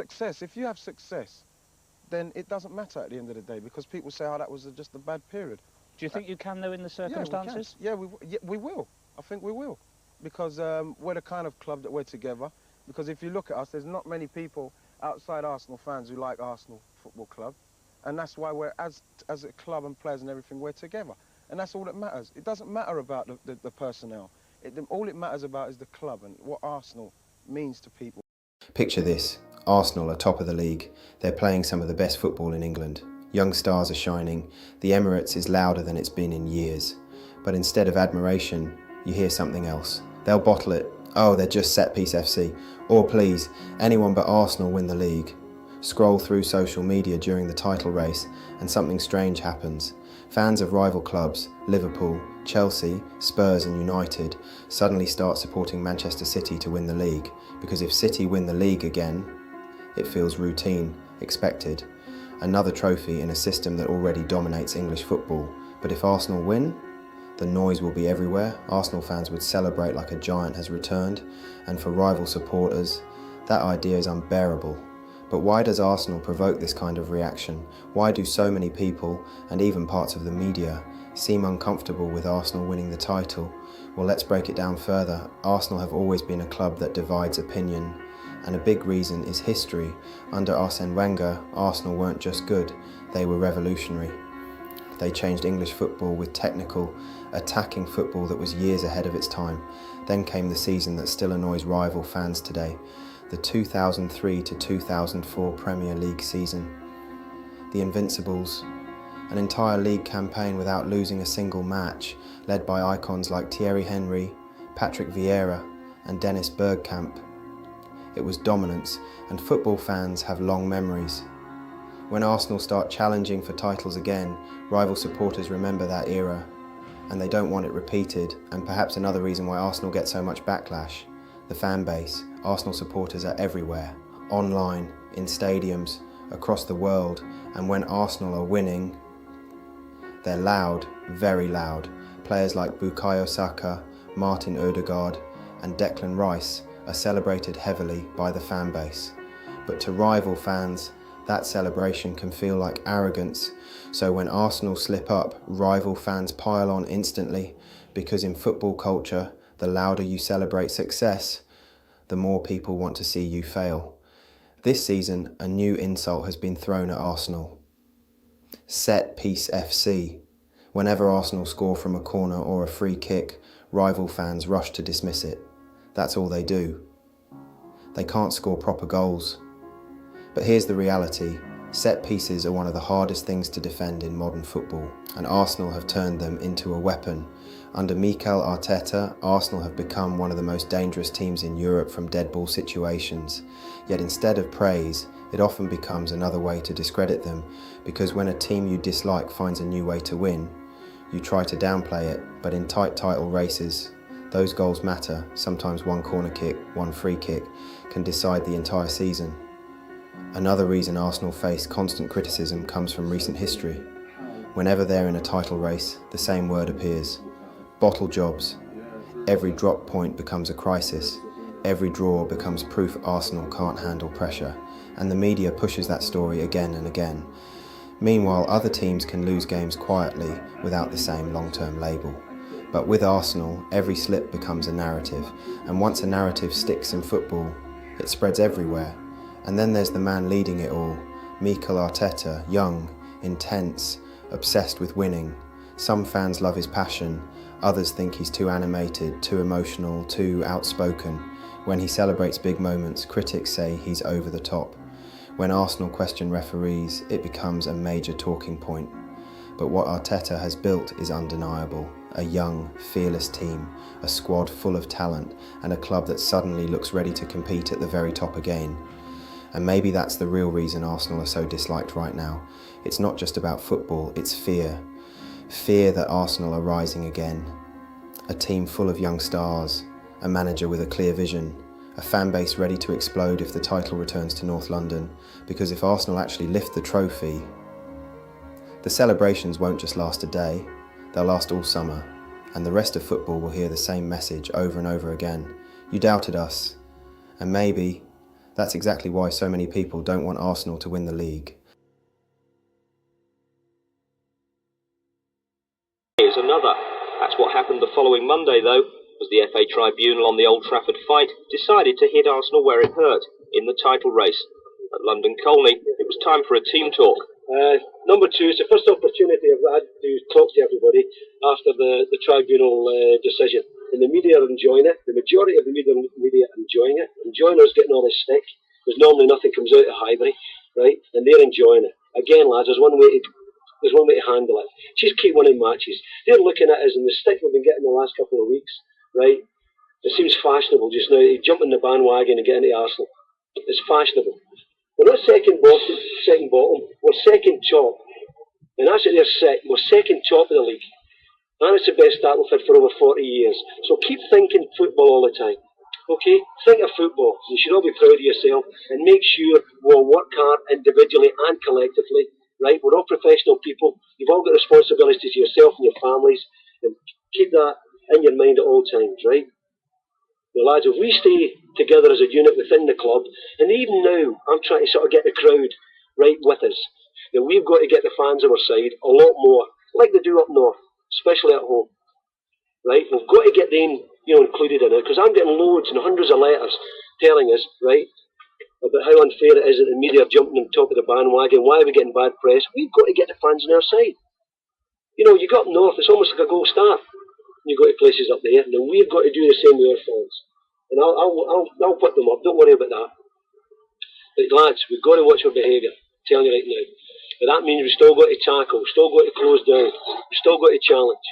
success. If you have success, then it doesn't matter at the end of the day, because people say, oh, that was just a bad period. Do you think you can, though, in the circumstances? Yeah, we will. I think we will. Because we're the kind of club that we're together. Because if you look at us, there's not many people outside Arsenal fans who like Arsenal Football Club. And that's why we're, as a club and players and everything, we're together. And that's all that matters. It doesn't matter about the personnel. All it matters about is the club and what Arsenal means to people. Picture this. Arsenal are top of the league. They're playing some of the best football in England. Young stars are shining. The Emirates is louder than it's been in years. But instead of admiration, you hear something else. They'll bottle it. Oh, they're just set-piece FC. Or please, anyone but Arsenal win the league. Scroll through social media during the title race and something strange happens. Fans of rival clubs, Liverpool, Chelsea, Spurs and United, suddenly start supporting Manchester City to win the league, because if City win the league again, it feels routine, expected. Another trophy in a system that already dominates English football. But if Arsenal win, the noise will be everywhere. Arsenal fans would celebrate like a giant has returned, and for rival supporters, that idea is unbearable. But why does Arsenal provoke this kind of reaction? Why do so many people, and even parts of the media, seem uncomfortable with Arsenal winning the title? Well, let's break it down further. Arsenal have always been a club that divides opinion, and a big reason is history. Under Arsene Wenger, Arsenal weren't just good, they were revolutionary. They changed English football with technical, attacking football that was years ahead of its time. Then came the season that still annoys rival fans today, the 2003 to 2004 Premier League season. The Invincibles, an entire league campaign without losing a single match, led by icons like Thierry Henry, Patrick Vieira and Dennis Bergkamp. It was dominance, and football fans have long memories. When Arsenal start challenging for titles again, rival supporters remember that era, and they don't want it repeated. And perhaps another reason why Arsenal gets so much backlash, the fan base. Arsenal supporters are everywhere, online, in stadiums, across the world, and when Arsenal are winning, they're loud, very loud. Players like Bukayo Saka, Martin Odegaard and Declan Rice are celebrated heavily by the fan base. But to rival fans, that celebration can feel like arrogance. So when Arsenal slip up, rival fans pile on instantly, because in football culture, the louder you celebrate success, the more people want to see you fail. This season, a new insult has been thrown at Arsenal. Set-piece FC. Whenever Arsenal score from a corner or a free kick, rival fans rush to dismiss it. That's all they do. They can't score proper goals. But here's the reality. Set pieces are one of the hardest things to defend in modern football, and Arsenal have turned them into a weapon. Under Mikel Arteta, Arsenal have become one of the most dangerous teams in Europe from dead ball situations. Yet instead of praise, it often becomes another way to discredit them, because when a team you dislike finds a new way to win, you try to downplay it. But in tight title races, those goals matter. Sometimes one corner kick, one free kick can decide the entire season. Another reason Arsenal face constant criticism comes from recent history. Whenever they're in a title race, the same word appears. Bottle jobs. Every drop point becomes a crisis. Every draw becomes proof Arsenal can't handle pressure. And the media pushes that story again and again. Meanwhile, other teams can lose games quietly without the same long-term label. But with Arsenal, every slip becomes a narrative. And once a narrative sticks in football, it spreads everywhere. And then there's the man leading it all, Mikel Arteta, young, intense, obsessed with winning. Some fans love his passion, others think he's too animated, too emotional, too outspoken. When he celebrates big moments, critics say he's over the top. When Arsenal question referees, it becomes a major talking point. But what Arteta has built is undeniable. A young, fearless team, a squad full of talent, and a club that suddenly looks ready to compete at the very top again. And maybe that's the real reason Arsenal are so disliked right now. It's not just about football, it's fear. Fear that Arsenal are rising again. A team full of young stars, a manager with a clear vision, a fan base ready to explode if the title returns to North London. Because if Arsenal actually lift the trophy, the celebrations won't just last a day, they'll last all summer. And the rest of football will hear the same message over and over again. You doubted us, and maybe That's exactly why so many people don't want Arsenal to win the league. Here's another. That's what happened the following Monday, though, as the FA Tribunal on the Old Trafford fight decided to hit Arsenal where it hurt, in the title race. At London Colney, it was time for a team talk. Number two, it's the first opportunity I've had to talk to everybody after the tribunal decision. And the media are enjoying it. The majority of the media are enjoying it. Enjoying us getting all this stick, because normally nothing comes out of Highbury, right? And they're enjoying it. Again, lads, there's one way to handle it. Just keep winning matches. They're looking at us, and the stick we've been getting the last couple of weeks, right? It seems fashionable just now to jump in the bandwagon and get into Arsenal. It's fashionable. We're not second bottom, we're second top. And that's what they're set. We're second top of the league. And it's the best start we've had for over 40 years. So keep thinking football all the time. Okay? Think of football. You should all be proud of yourself and make sure we'll work hard individually and collectively. Right? We're all professional people. You've all got responsibilities to yourself and your families. And keep that in your mind at all times, right? Well, lads, if we stay together as a unit within the club, and even now, I'm trying to sort of get the crowd right with us, then we've got to get the fans on our side a lot more, like they do up north, especially at home. Right? We've got to get them, included in it, because I'm getting loads and hundreds of letters telling us, right, about how unfair it is that the media are jumping on top of the bandwagon, why are we getting bad press? We've got to get the fans on our side. You go up north, it's almost like a gold star. You go to places up there, and then we've got to do the same with our fans. And I'll put them up, don't worry about that. But lads, we've got to watch our behaviour, I'm telling you right now. But that means we've still got to tackle, we've still got to close down, we've still got to challenge.